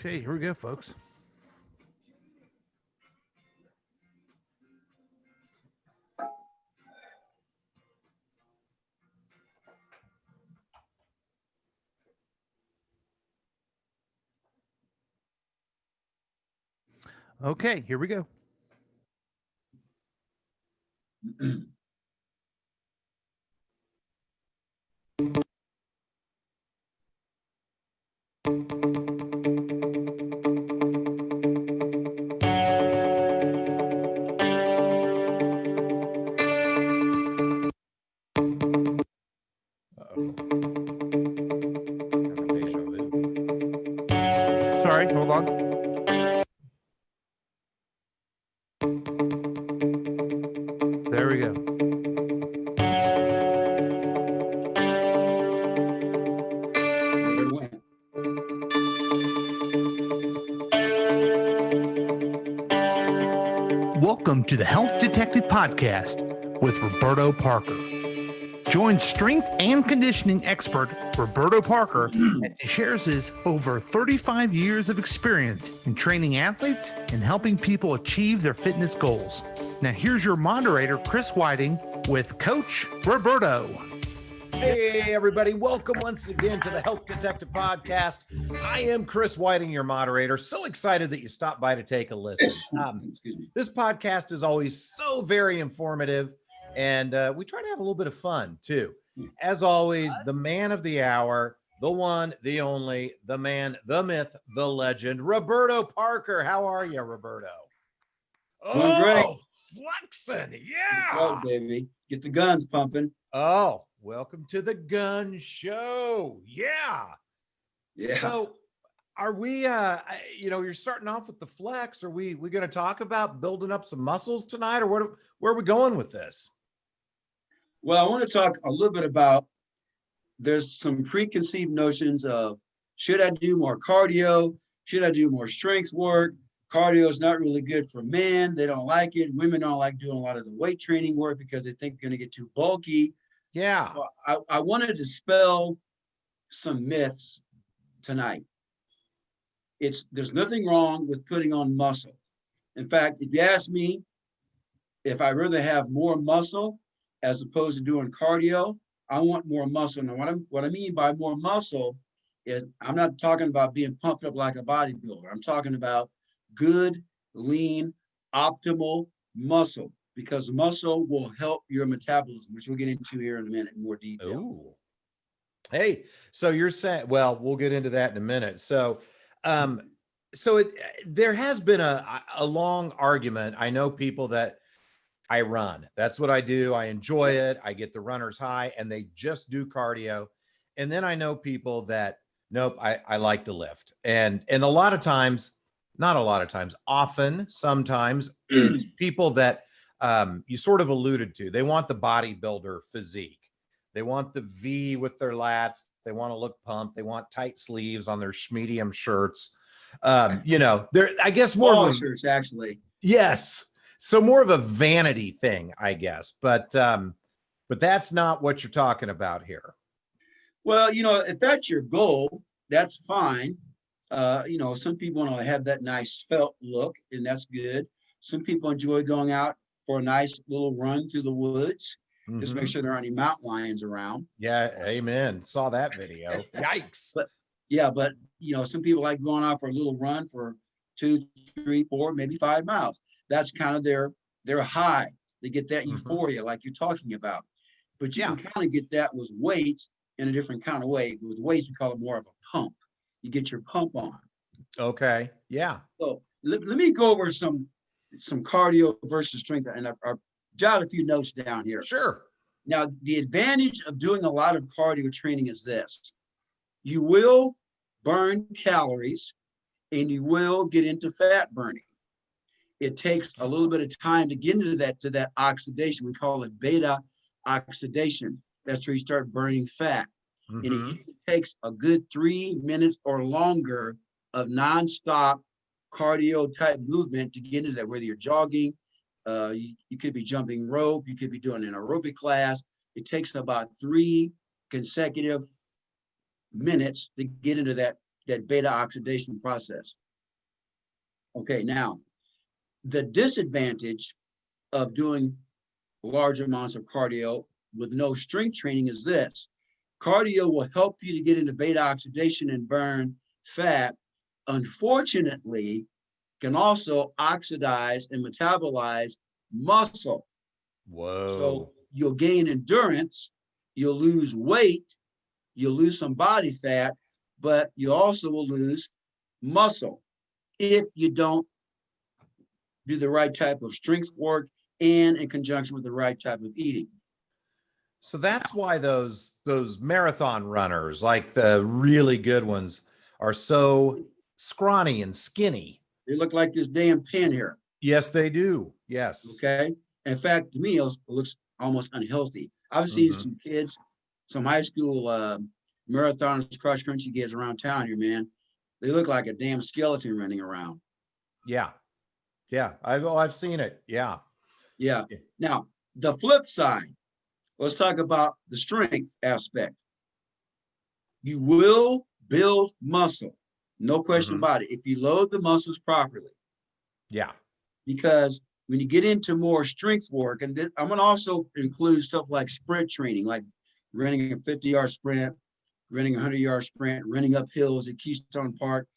Okay, here we go, folks. Okay, here we go. Sorry, hold on. There we go. Welcome to the Health Detective Podcast with Roberto Parker. Join strength and conditioning expert Roberto Parker as he shares his over 35 years of experience in training athletes and helping people achieve their fitness goals. Now here's your moderator, Chris Whiting, with Coach Roberto. Hey, everybody. Welcome once again to the Health Detective Podcast. I am Chris Whiting, your moderator. So excited that you stopped by to take a listen. This podcast is always so very informative, and we try to have a little bit of fun, too. As always, the man of the hour, the one, the only, the man, the myth, the legend, Roberto Parker. How are you, Roberto? Doing great. Flexing. Yeah. Go, baby. Get the guns pumping. Oh, welcome to the gun show. Yeah. So are we, you're starting off with the flex. Are we going to talk about building up some muscles tonight, or where are we going with this? Well, I want to talk a little bit about, there's some preconceived notions of, should I do more cardio? Should I do more strength work? Cardio is not really good for men. They don't like it. Women don't like doing a lot of the weight training work because they think they're going to get too bulky. Yeah. So I want to dispel some myths tonight. There's nothing wrong with putting on muscle. In fact, if you ask me if I'd rather have more muscle as opposed to doing cardio, I want more muscle. Now, what I mean by more muscle is I'm not talking about being pumped up like a bodybuilder. I'm talking about good, lean, optimal muscle, because muscle will help your metabolism, which we'll get into here in a minute in more detail. Ooh. Hey, so you're saying, well, we'll get into that in a minute. So, there has been a long argument. I know people that I run. That's what I do. I enjoy it. I get the runner's high, and they just do cardio. And then I know people that, nope, I like to lift. And a lot of times, not a lot of times, often, sometimes it's people that you sort of alluded to. They want the bodybuilder physique. They want the V with their lats. They want to look pumped. They want tight sleeves on their medium shirts. They're, I guess, more All of shirts, actually. Yes. So more of a vanity thing, I guess. But that's not what you're talking about here. Well, if that's your goal, that's fine. Some people want to have that nice felt look, and that's good. Some people enjoy going out for a nice little run through the woods. Just make sure there aren't any mountain lions around. Yeah, amen. Saw that video. Yikes. But some people like going out for a little run for 2, 3, 4, maybe 5 miles. That's kind of their high. They get that euphoria like you're talking about. But you can kind of get that with weights in a different kind of way. With weights, we call it more of a pump. You get your pump on. Okay. Yeah. So let me go over some cardio versus strength, and I've jotted a few notes down here. Sure. Now, the advantage of doing a lot of cardio training is this: you will burn calories, and you will get into fat burning. It takes a little bit of time to get into that oxidation. We call it beta oxidation. That's where you start burning fat. And it takes a good 3 minutes or longer of nonstop cardio type movement to get into that, whether you're jogging, you could be jumping rope, you could be doing an aerobic class. It takes about 3 consecutive minutes to get into that that beta oxidation process. Okay, now the disadvantage of doing large amounts of cardio with no strength training is this. Cardio will help you to get into beta oxidation and burn fat. Unfortunately, can also oxidize and metabolize muscle. Whoa. So you'll gain endurance, you'll lose weight, you'll lose some body fat, but you also will lose muscle if you don't do the right type of strength work and in conjunction with the right type of eating. So that's why those marathon runners, like the really good ones, are so scrawny and skinny. They look like this damn pin here. Yes, they do. Yes. Okay. In fact, to me, it looks almost unhealthy. I've seen some kids, some high school marathons, cross country kids around town here, man. They look like a damn skeleton running around. Yeah. Yeah. I've seen it. Yeah. Yeah. Now, the flip side, let's talk about the strength aspect. You will build muscle, no question about it, if you load the muscles properly. Yeah. Because when you get into more strength work, and I'm going to also include stuff like sprint training, like running a 50-yard sprint, running a 100-yard sprint, running up hills at Keystone Park,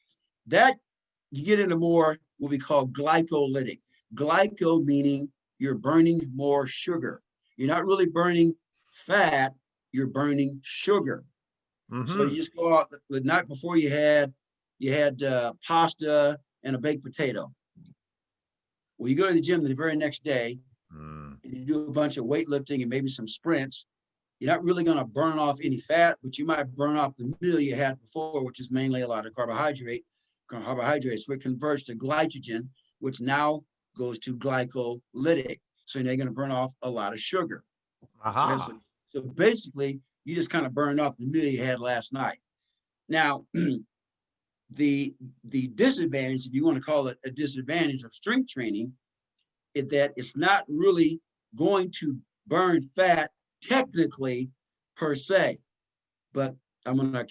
that you get into more what we call glycolytic. Glyco meaning you're burning more sugar. You're not really burning fat, you're burning sugar. So you just go out the night before you had pasta and a baked potato. Well, you go to the gym the very next day and you do a bunch of weightlifting and maybe some sprints. You're not really going to burn off any fat, but you might burn off the meal you had before, which is mainly a lot of carbohydrates. So it converts to glycogen, which now goes to glycolytic. So you're going to burn off a lot of sugar. So basically, you just kind of burned off the meal you had last night. Now, the disadvantage, if you want to call it a disadvantage of strength training, is that it's not really going to burn fat technically per se. But I'm going to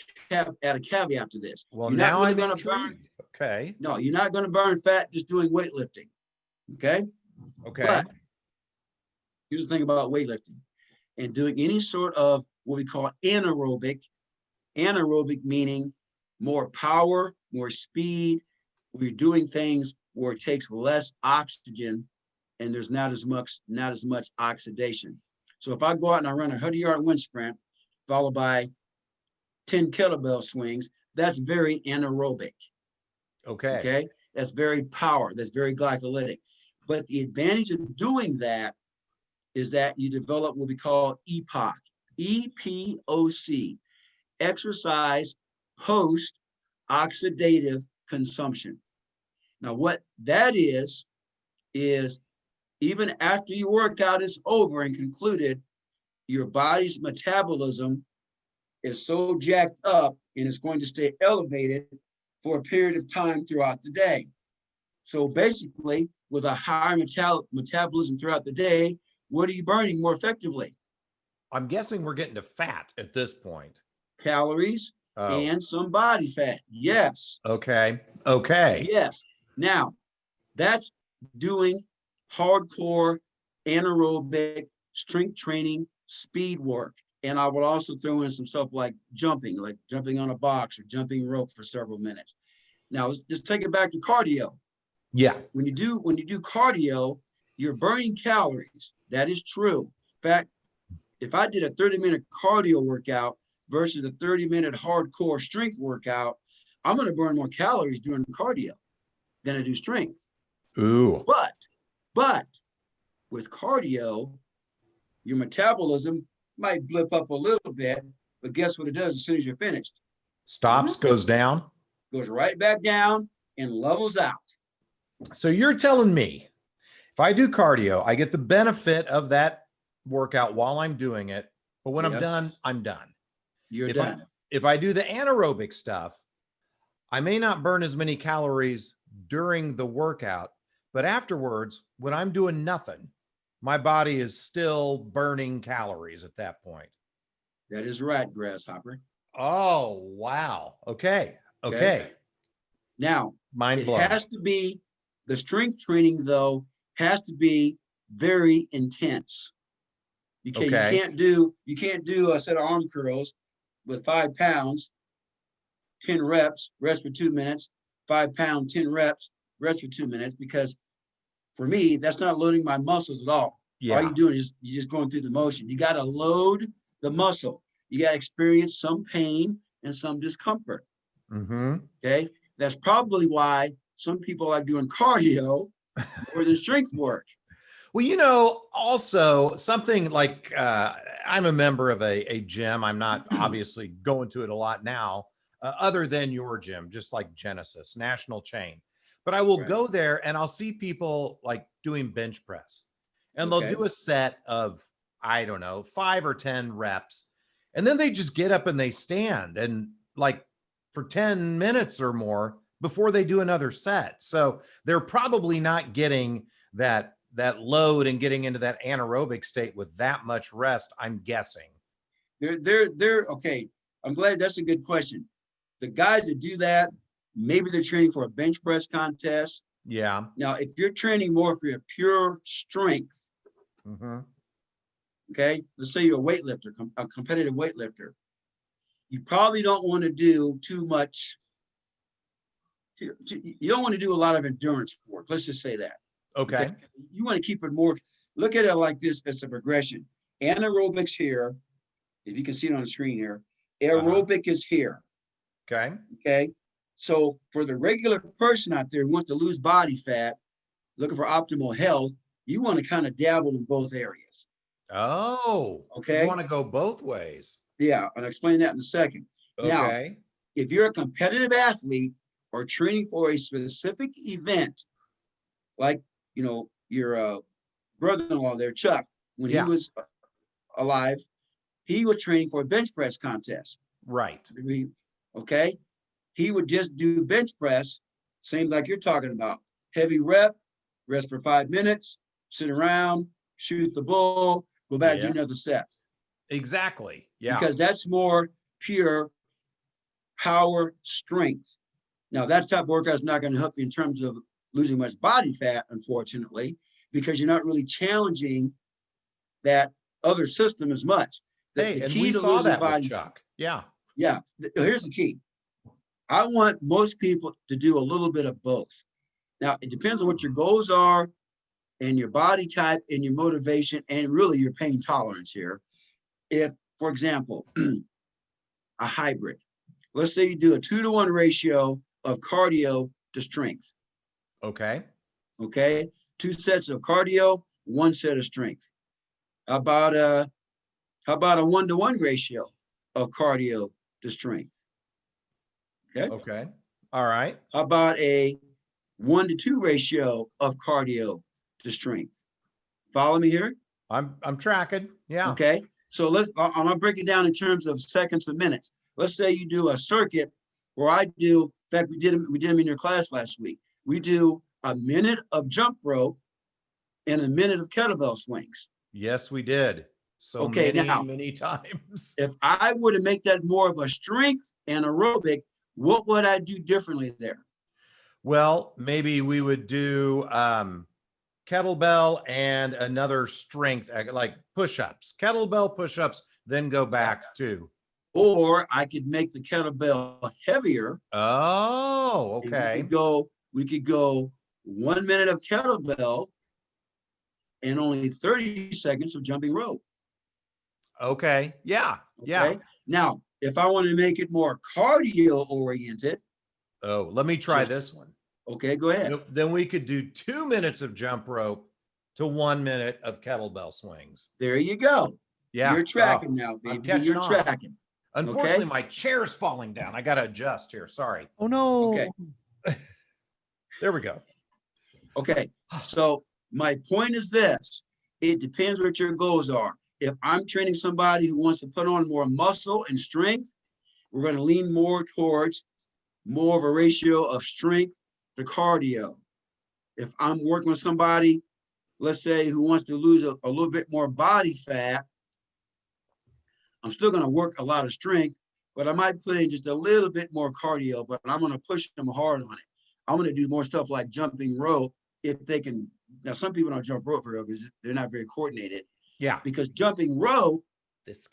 add a caveat to this. Well, you're now not really I'm going to burn. intrigued. Okay. No, you're not going to burn fat just doing weightlifting. Okay. But here's the thing about weightlifting and doing any sort of what we call anaerobic meaning more power, more speed. We're doing things where it takes less oxygen and there's not as much oxidation. So if I go out and I run a 100-yard wind sprint followed by 10 kettlebell swings, that's very anaerobic. Okay. That's very power. That's very glycolytic. But the advantage of doing that is that you develop what we call EPOC, EPOC, exercise post-oxidative consumption. Now, what that is even after your workout is over and concluded, your body's metabolism is so jacked up and it's going to stay elevated for a period of time throughout the day. So basically, with a higher metabolism throughout the day, what are you burning more effectively? I'm guessing we're getting to fat at this point. Calories and some body fat. Yes. Okay. Yes. Now, that's doing hardcore anaerobic strength training, speed work. And I would also throw in some stuff like jumping on a box or jumping rope for several minutes. Now, just take it back to cardio. Yeah. When you do cardio, you're burning calories. That is true. In fact, if I did a 30-minute cardio workout versus a 30-minute hardcore strength workout, I'm going to burn more calories during cardio than I do strength. Ooh. But with cardio, your metabolism might blip up a little bit, but guess what it does as soon as you're finished? Stops, goes down. Goes right back down and levels out. So you're telling me if I do cardio, I get the benefit of that workout while I'm doing it, but when I'm done, I'm done. You're done. If I do the anaerobic stuff, I may not burn as many calories during the workout, but afterwards, when I'm doing nothing, my body is still burning calories at that point. That is right, Grasshopper. Oh, wow. Okay. Okay. Now, Mind it blown. has to be, the strength training though, has to be very intense. Because Okay. you can't do a set of arm curls with 5 pounds, 10 reps, rest for 2 minutes, 5 pound, 10 reps, rest for 2 minutes, because for me, that's not loading my muscles at all. Yeah. All you're doing is you're just going through the motion. You got to load the muscle. You got to experience some pain and some discomfort. Mm-hmm. Okay. That's probably why some people are doing cardio more than strength work. Well, you know, also something like I'm a member of a gym. I'm not obviously going to it a lot now, other than your gym, just like Genesis, national chain. But I will go there and I'll see people like doing bench press, and they'll do a set of, I don't know, 5 or 10 reps. And then they just get up and they stand and like for 10 minutes or more before they do another set. So they're probably not getting that load and getting into that anaerobic state with that much rest, I'm guessing. They're okay. I'm glad, that's a good question. The guys that do that, maybe they're training for a bench press contest. Yeah. Now, if you're training more for your pure strength, okay, let's say you're a weightlifter, a competitive weightlifter, you probably don't want to do too much. You don't want to do a lot of endurance work. Let's just say that. Okay. You want to keep it more, look at it like this, as a progression. Anaerobics here, if you can see it on the screen here, aerobic is here. Okay. Okay. So for the regular person out there who wants to lose body fat, looking for optimal health, you want to kind of dabble in both areas. Oh, okay. You want to go both ways. Yeah, I'll explain that in a second. Okay. Now, if you're a competitive athlete or training for a specific event, like, you know, your brother-in-law there, Chuck, when he was alive, he was training for a bench press contest. Right. Okay. He would just do bench press, same like you're talking about. Heavy rep, rest for 5 minutes, sit around, shoot the bull, go back, do another set. Exactly. Yeah. Because that's more pure power strength. Now, that type of workout is not going to help you in terms of losing much body fat, unfortunately, because you're not really challenging that other system as much. The key to losing body, Chuck. Yeah. Yeah. Here's the key. I want most people to do a little bit of both. Now, it depends on what your goals are and your body type and your motivation and really your pain tolerance here. If, for example, a hybrid, let's say you do a 2-to-1 ratio of cardio to strength. Okay. Okay. 2 sets of cardio, 1 set of strength. How about a 1-to-1 ratio of cardio to strength? Okay. Okay. All right. How about a 1-to-2 ratio of cardio to strength? Follow me here? I'm tracking. Yeah. Okay. So I'm gonna break it down in terms of seconds and minutes. Let's say you do a circuit where I do, in fact, we did them in your class last week. We do a minute of jump rope and a minute of kettlebell swings. Yes, we did. So many times. If I were to make that more of a strength and aerobic, what would I do differently there? Well, maybe we would do kettlebell and another strength, like push-ups, kettlebell push-ups, then go back to. Or I could make the kettlebell heavier. Oh, okay. We could go 1 minute of kettlebell and only 30 seconds of jumping rope. Okay. Yeah. Yeah. Okay? Now, if I want to make it more cardio oriented. Oh, let me try this one. Okay, go ahead. Then we could do 2 minutes of jump rope to 1 minute of kettlebell swings. There you go. Yeah. You're tracking now, baby. You're tracking. Unfortunately, my chair's falling down. I got to adjust here. Sorry. Oh, no. Okay. There we go. Okay. So my point is this. It depends what your goals are. If I'm training somebody who wants to put on more muscle and strength, we're going to lean more towards more of a ratio of strength to cardio. If I'm working with somebody, let's say, who wants to lose a little bit more body fat, I'm still going to work a lot of strength, but I might put in just a little bit more cardio, but I'm going to push them hard on it. I'm going to do more stuff like jumping rope if they can. Now, some people don't jump rope very well because they're not very coordinated. Yeah. Because jumping rope is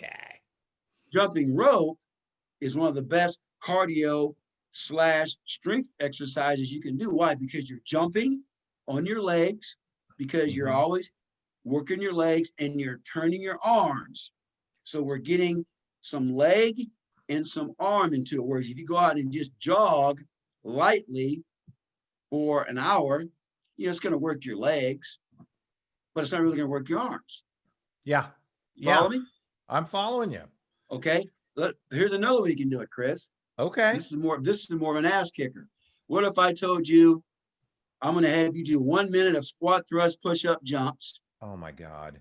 one of the best cardio / strength exercises you can do. Why? Because you're jumping on your legs, because you're always working your legs and you're turning your arms. So we're getting some leg and some arm into it. Whereas if you go out and just jog lightly for an hour, it's going to work your legs, but it's not really going to work your arms. Yeah. Follow me? I'm following you. Okay. Here's another way you can do it, Chris. Okay. This is more of an ass kicker. What if I told you I'm going to have you do 1 minute of squat, thrust, push-up, jumps. Oh my God.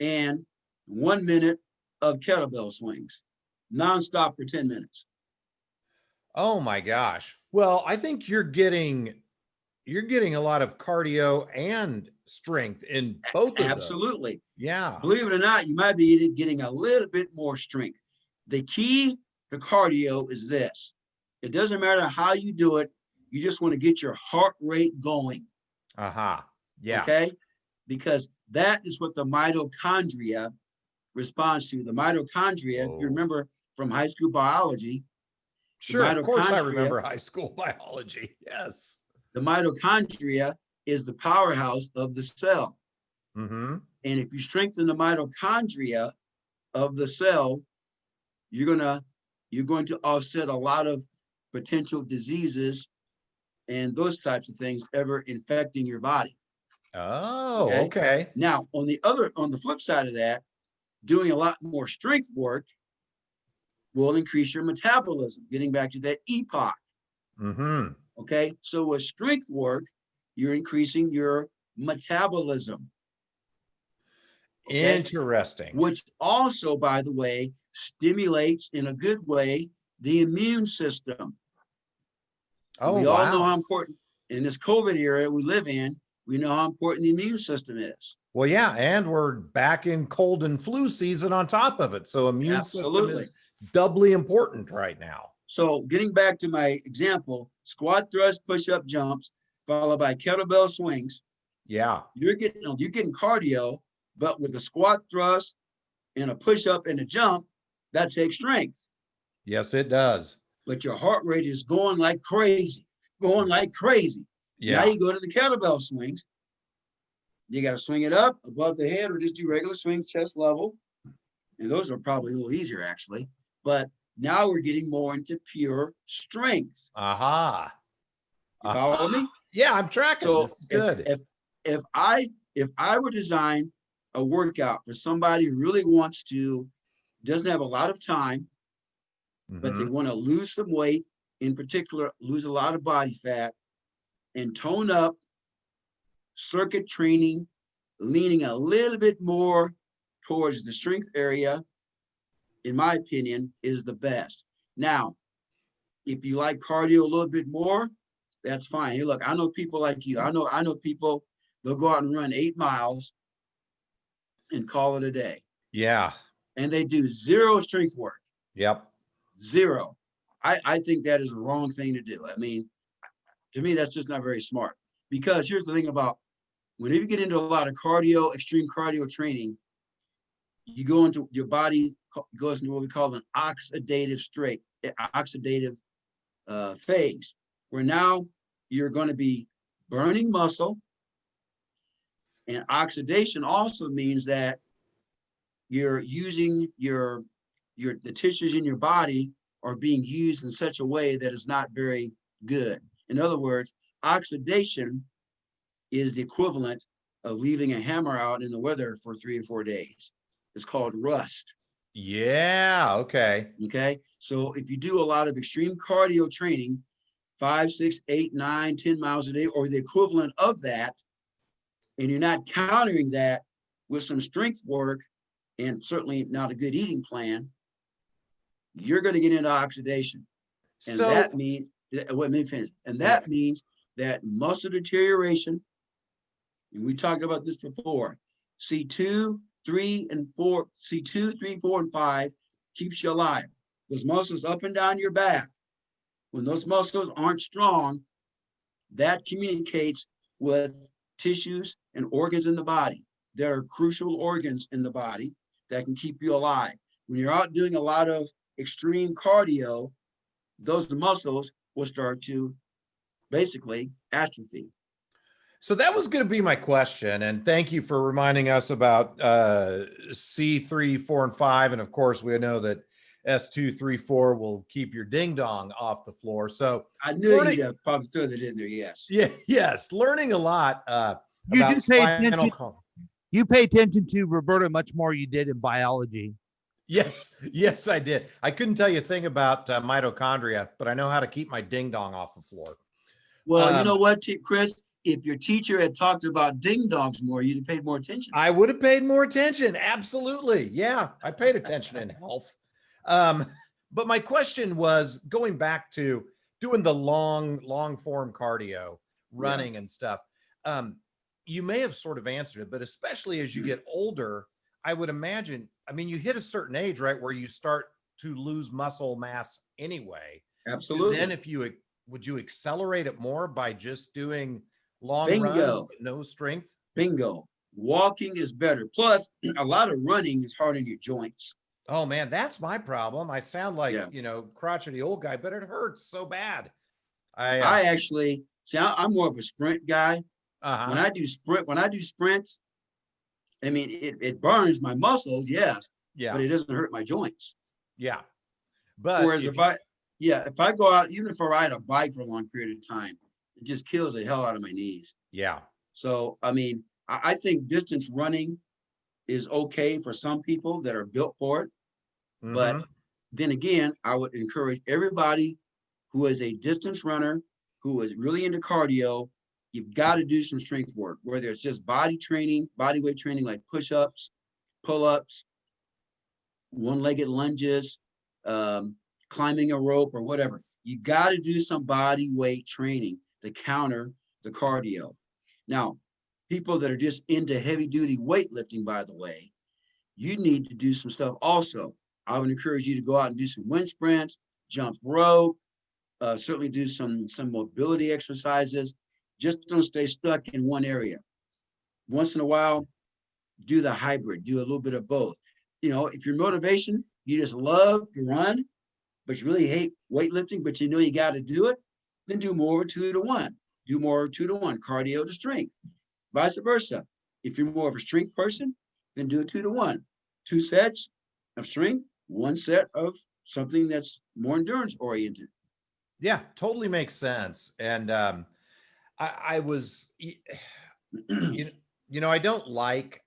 And 1 minute of kettlebell swings, nonstop for 10 minutes. Oh my gosh. Well, I think you're getting a lot of cardio and strength in both of those. Absolutely. Yeah. Believe it or not, you might be getting a little bit more strength. The key to cardio is this. It doesn't matter how you do it. You just want to get your heart rate going. Yeah. Okay. Because that is what the mitochondria responds to. The mitochondria, if you remember from high school biology. Sure, of course I remember high school biology. Yes. The mitochondria is the powerhouse of the cell. And if you strengthen the mitochondria of the cell, you're going to offset a lot of potential diseases and those types of things ever infecting your body. Oh, okay. Now, on the flip side of that, doing a lot more strength work will increase your metabolism, getting back to that epoch. Okay, so with strength work, you're increasing your metabolism. Okay? Interesting. Which also, by the way, stimulates in a good way the immune system. We all know how important in this COVID era we live in. We know how important the immune system is. Well, yeah, and we're back in cold and flu season on top of it. So immune system is doubly important right now. So getting back to my example, squat, thrust, push-up, jumps, followed by kettlebell swings. Yeah. You're getting cardio, but with a squat, thrust, and a push-up and a jump, that takes strength. Yes, it does. But your heart rate is going like crazy. Yeah. Now you go to the kettlebell swings. You got to swing it up above the head or just do regular swing, chest level. And those are probably a little easier, actually. But now we're getting more into pure strength. You follow me? Yeah, I'm tracking. So this is good. If I would design a workout for somebody who really doesn't have a lot of time, but they want to lose some weight, in particular, lose a lot of body fat, and tone up, circuit training, leaning a little bit more towards the strength area, in my opinion, is the best. Now, if you like cardio a little bit more, that's fine. Hey, look, I know people like you. I know people, they'll go out and run 8 miles and call it a day. Yeah. And they do 0 strength work. Yep. 0. I think that is a wrong thing to do. I mean, to me, that's just not very smart. Because here's the thing about whenever you get into a lot of cardio, extreme cardio training, you go into your body goes into what we call an oxidative phase, where now you're going to be burning muscle. And oxidation also means that you're using the tissues in your body are being used in such a way that is not very good. In other words, oxidation is the equivalent of leaving a hammer out in the weather for 3 or 4 days. It's called rust. Yeah. Okay. Okay. So if you do a lot of extreme cardio training, 5, 6, 8, 9, 10 miles a day, or the equivalent of that, and you're not countering that with some strength work and certainly not a good eating plan, you're going to get into oxidation. And that means, that means that muscle deterioration, and we talked about this before, C2, 3, and 4, C2, 3, 4, and 5 keeps you alive. those muscles up and down your back, when those muscles aren't strong, that communicates with tissues and organs in the body. There are crucial organs in the body that can keep you alive. When you're out doing a lot of extreme cardio, those muscles will start to basically atrophy. So that was going to be my question. And thank you for reminding us about C3, 4, and 5. And of course, we know that S2, 3, 4 will keep your ding dong off the floor. So I knew you'd probably throw that in there. Yes. Yeah. Yes. Learning a lot You about do pay spinal attention. column. You pay attention to Roberto much more you did in biology. Yes. Yes, I did. I couldn't tell you a thing about mitochondria, but I know how to keep my ding dong off the floor. Well, you know what, Chris? If your teacher had talked about ding dongs more, you'd have paid more attention. I would have paid more attention. Absolutely. Yeah. I paid attention in health. But my question was going back to doing the long form cardio, running and stuff. You may have sort of answered it, but especially as you get older, I would imagine, I mean, you hit a certain age, right, where you start to lose muscle mass anyway. Absolutely. And then would you accelerate it more by just doing long runs, but no strength? Bingo. Walking is better. Plus, a lot of running is hard on your joints. Oh man, that's my problem. I sound like, crotchety old guy, but it hurts so bad. I actually, see, I'm more of a sprint guy. When I do sprints, I mean, it burns my muscles, yes, but it doesn't hurt my joints. Yeah. But whereas if I go out, even if I ride a bike for a long period of time, it just kills the hell out of my knees. Yeah. So, I mean, I think distance running is okay for some people that are built for it. But then again, I would encourage everybody who is a distance runner, who is really into cardio, you've got to do some strength work, whether it's just body training, body weight training, like push-ups, pull-ups, one-legged lunges, climbing a rope or whatever. You got to do some body weight training to counter the cardio. Now, people that are just into heavy-duty weightlifting, by the way, you need to do some stuff also. I would encourage you to go out and do some wind sprints, jump rope, certainly do some mobility exercises. Just don't stay stuck in one area. Once in a while, do the hybrid, do a little bit of both. You know, if your motivation, you just love to run, but you really hate weightlifting, but you know you got to do it, then do more 2-to-1. Do more 2-to-1, cardio to strength. Vice versa. If you're more of a strength person, then do a 2-to-1. 2 sets of strength, 1 set of something that's more endurance oriented. Yeah, totally makes sense. And I was, I don't like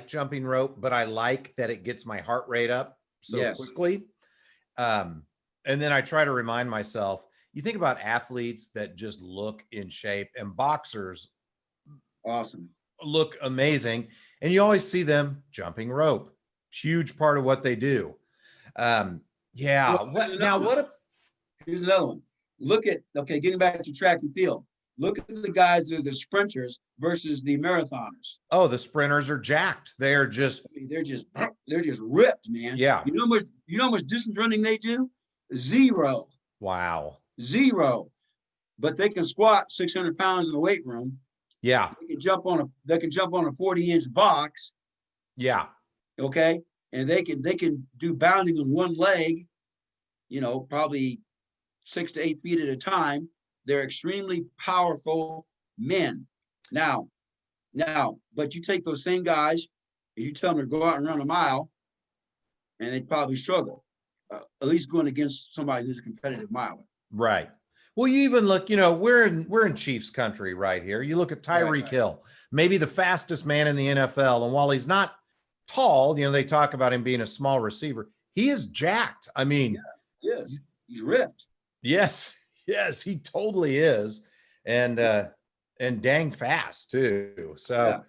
jumping rope, but I like that it gets my heart rate up so quickly. And then I try to remind myself, you think about athletes that just look in shape, and boxers look amazing. And you always see them jumping rope. Huge part of what they do. Here's another one. Getting back to track and field. Look at the guys that are the sprinters versus the marathoners. Oh, the sprinters are jacked. They're just they're just ripped, man. Yeah. You know how much distance running they do? 0. Wow. 0. But they can squat 600 pounds in the weight room. Yeah. They can jump on a 40-inch box. Yeah. Okay. And they can do bounding on one leg, probably 6 to 8 feet at a time. They're extremely powerful men. Now, but you take those same guys and you tell them to go out and run a mile, and they'd probably struggle, at least going against somebody who's a competitive miler. Right. Well, you even look, we're in Chiefs country right here. You look at Tyreek Hill, maybe the fastest man in the NFL. And while he's not tall, they talk about him being a small receiver. He is jacked. I mean, yes, he's ripped. Yes, he totally is. And dang fast too. So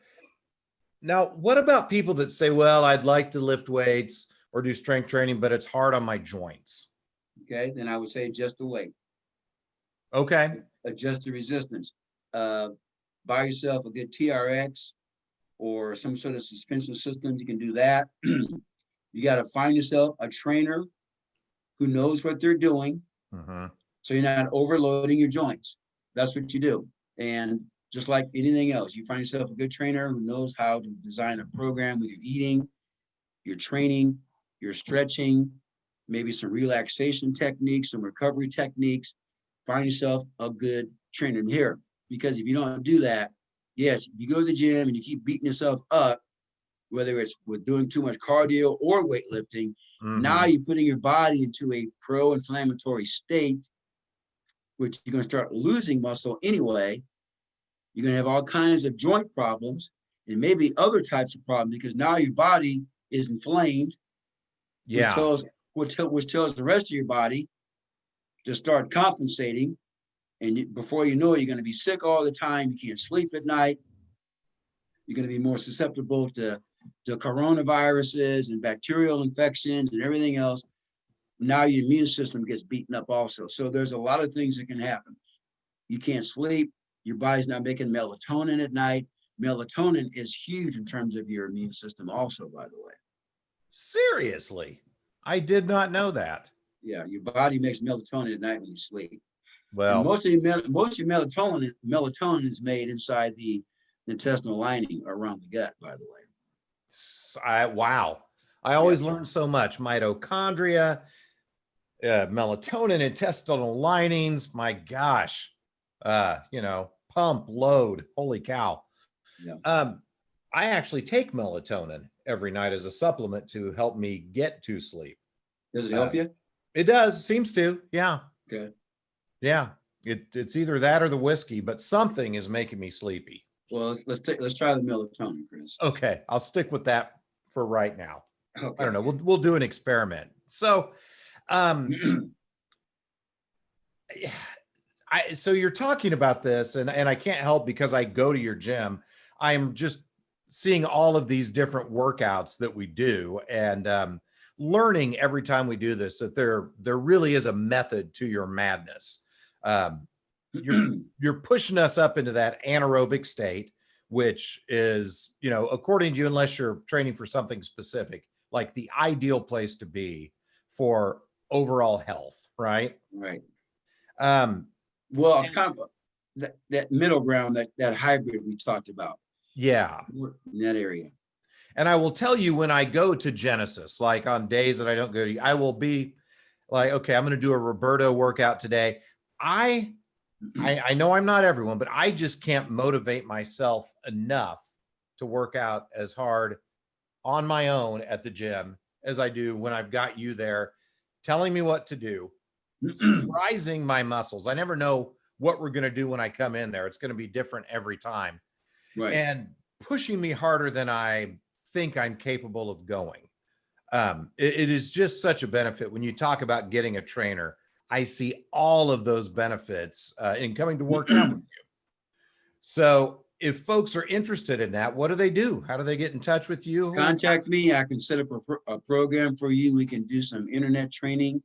now what about people that say, well, I'd like to lift weights or do strength training, but it's hard on my joints? Okay, then I would say adjust the weight. Okay. Adjust the resistance. Buy yourself a good TRX or some sort of suspension system. You can do that. You got to find yourself a trainer who knows what they're doing. So you're not overloading your joints. That's what you do. And just like anything else, you find yourself a good trainer who knows how to design a program with your eating, your training, your stretching, maybe some relaxation techniques, some recovery techniques. Find yourself a good trainer in here. Because if you don't do that, yes, if you go to the gym and you keep beating yourself up, whether it's with doing too much cardio or weightlifting, now you're putting your body into a pro-inflammatory state, which you're going to start losing muscle anyway. You're going to have all kinds of joint problems and maybe other types of problems because now your body is inflamed, which tells the rest of your body to start compensating. And before you know it, you're going to be sick all the time. You can't sleep at night. You're going to be more susceptible to coronaviruses and bacterial infections and everything else. Now your immune system gets beaten up also. So there's a lot of things that can happen. You can't sleep. Your body's not making melatonin at night. Melatonin is huge in terms of your immune system also, by the way. Seriously? I did not know that. Yeah, your body makes melatonin at night when you sleep. Well, and most of your melatonin is made inside the intestinal lining around the gut, by the way. Wow. I always learn so much. Mitochondria, melatonin, intestinal linings. My gosh. Pump, load. Holy cow. Yeah. I actually take melatonin every night as a supplement to help me get to sleep. Does it help you? It does. Seems to. Yeah. Okay. Yeah. It's either that or the whiskey, but something is making me sleepy. Well, let's try the melatonin, Chris. Okay. I'll stick with that for right now. Okay. I don't know. We'll do an experiment. So, so you're talking about this and I can't help because I go to your gym. I'm just seeing all of these different workouts that we do and learning every time we do this that there really is a method to your madness. You're pushing us up into that anaerobic state, which is, according to you, unless you're training for something specific, like the ideal place to be for overall health, right? Right. Well, kind of that middle ground, that hybrid we talked about. Yeah. In that area. And I will tell you, when I go to Genesis, like on days that I don't go to, I will be like, okay, I'm going to do a Roberto workout today. I know I'm not everyone, but I just can't motivate myself enough to work out as hard on my own at the gym as I do when I've got you there telling me what to do, surprising my muscles. I never know what we're going to do when I come in there. It's going to be different every time. Right. And pushing me harder than I think I'm capable of going. It is just such a benefit when you talk about getting a trainer. I see all of those benefits in coming to work out with you. So if folks are interested in that, what do they do? How do they get in touch with you? Contact me. I can set up a program for you. We can do some internet training.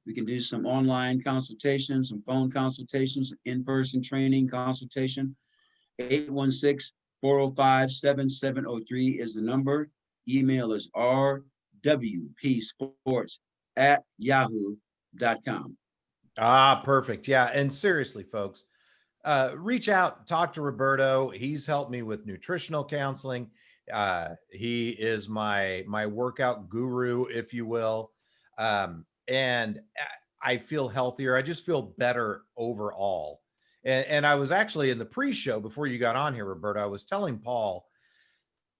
We can do some online consultations, some phone consultations, in-person training consultation. 816-405-7703 is the number. Email is rwpsports@yahoo.com. Ah, perfect. Yeah. And seriously, folks, reach out, talk to Roberto. He's helped me with nutritional counseling. He is my workout guru, if you will. And I feel healthier. I just feel better overall. And I was actually in the pre-show before you got on here, Roberto, I was telling Paul,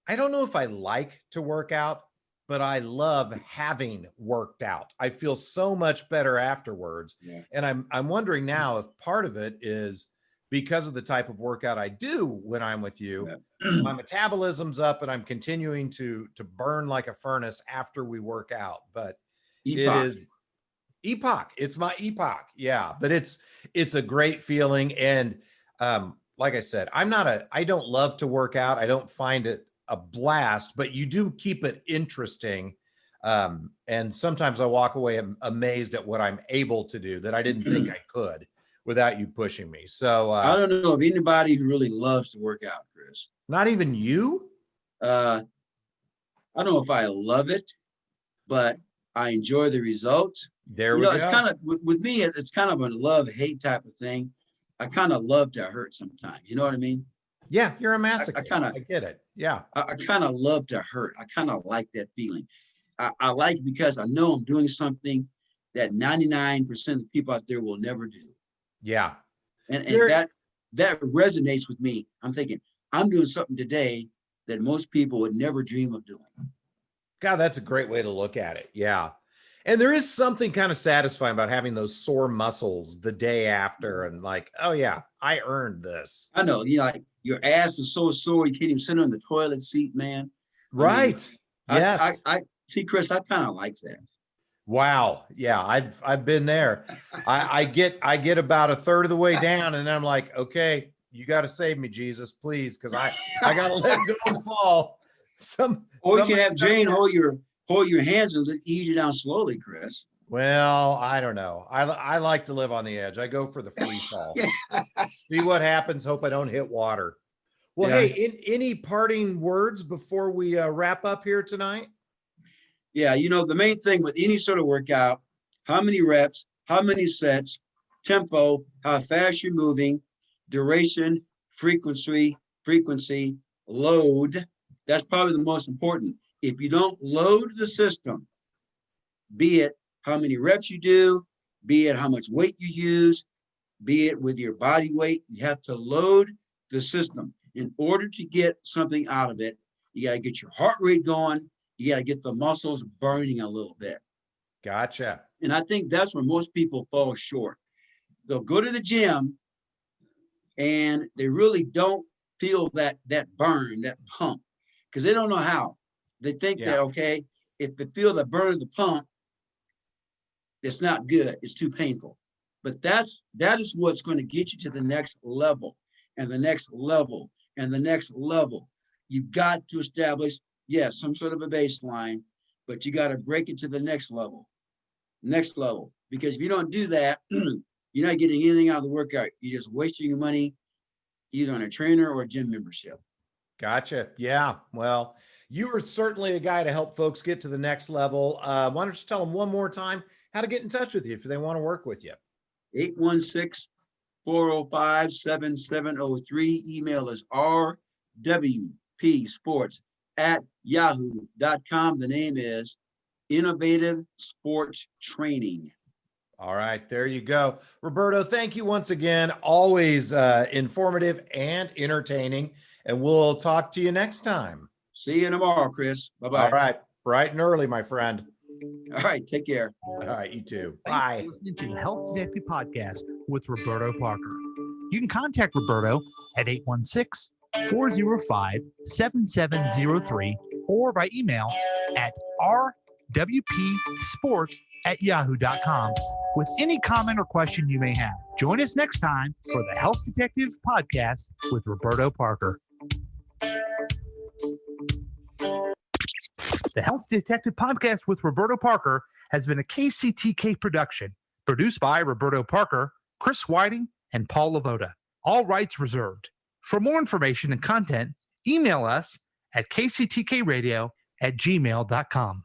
I don't know if I like to work out, but I love having worked out. I feel so much better afterwards. Yeah. And I'm wondering now if part of it is because of the type of workout I do when I'm with you. Yeah. My metabolism's up and I'm continuing to burn like a furnace after we work out. But it is epoch. It's my epoch. Yeah. But it's a great feeling. And like I said, I don't love to work out. I don't find it a blast, but you do keep it interesting. And sometimes I walk away amazed at what I'm able to do that I didn't think I could without you pushing me. So I don't know of anybody who really loves to work out, Chris. Not even you? I don't know if I love it. but I enjoy the results. There we It's go. kind of with me, it's kind of a love-hate type of thing. I kind of love to hurt sometimes. You know what I mean? Yeah, you're a I masochist. kind of I get it. Yeah. I kind of love to hurt. I kind of like that feeling. I like it because I know I'm doing something that 99% of people out there will never do. Yeah. And There- that resonates with me. I'm thinking, I'm doing something today that most people would never dream of doing. God, that's a great way to look at it. Yeah. And there is something kind of satisfying about having those sore muscles the day after and like, oh yeah, I earned this. I know, like your ass is so sore you can't even sit on the toilet seat, man. Right. Yes. I see, Chris, I kind of like that. Wow. Yeah, I've been there. I get about a third of the way down and I'm like, okay, you got to save me, Jesus, please, because I got to let go and fall. Or you can have Jane hold your hands and ease you down slowly, Chris. Well, I don't know. I like to live on the edge. I go for the free fall. See what happens. Hope I don't hit water. Well, Yeah. hey, any parting words before we wrap up here tonight? Yeah, the main thing with any sort of workout, how many reps, how many sets, tempo, how fast you're moving, duration, frequency, load. That's probably the most important. If you don't load the system, be it how many reps you do, be it how much weight you use, be it with your body weight, you have to load the system. In order to get something out of it, you got to get your heart rate going. You got to get the muscles burning a little bit. Gotcha. And I think that's where most people fall short. They'll go to the gym and they really don't feel that burn, that pump, because they don't know how. They think that, okay, if they feel the burn of the pump, it's not good. It's too painful. But that is what's going to get you to the next level and the next level and the next level. You've got to establish, yes, some sort of a baseline, but you got to break it to the next level. Because if you don't do that, you're not getting anything out of the workout. You're just wasting your money either on a trainer or a gym membership. Gotcha. Yeah. Well, you are certainly a guy to help folks get to the next level. Why don't you tell them one more time how to get in touch with you if they want to work with you? 816-405-7703. Email is rwpsports@yahoo.com. The name is Innovative Sports Training. All right, there you go. Roberto, thank you once again. Always informative and entertaining. And we'll talk to you next time. See you tomorrow, Chris. Bye-bye. All right, bright and early, my friend. All right, take care. All right, you too. Thanks Bye. for listening to the Health Detective Podcast with Roberto Parker. You can contact Roberto at 816-405-7703 or by email at rwpsports@yahoo.com with any comment or question you may have. Join us next time for the Health Detective Podcast with Roberto Parker. The Health Detective Podcast with Roberto Parker has been a KCTK production, produced by Roberto Parker, Chris Whiting, and Paul Lavoda. All rights reserved. For more information and content, email us at kctkradio@gmail.com.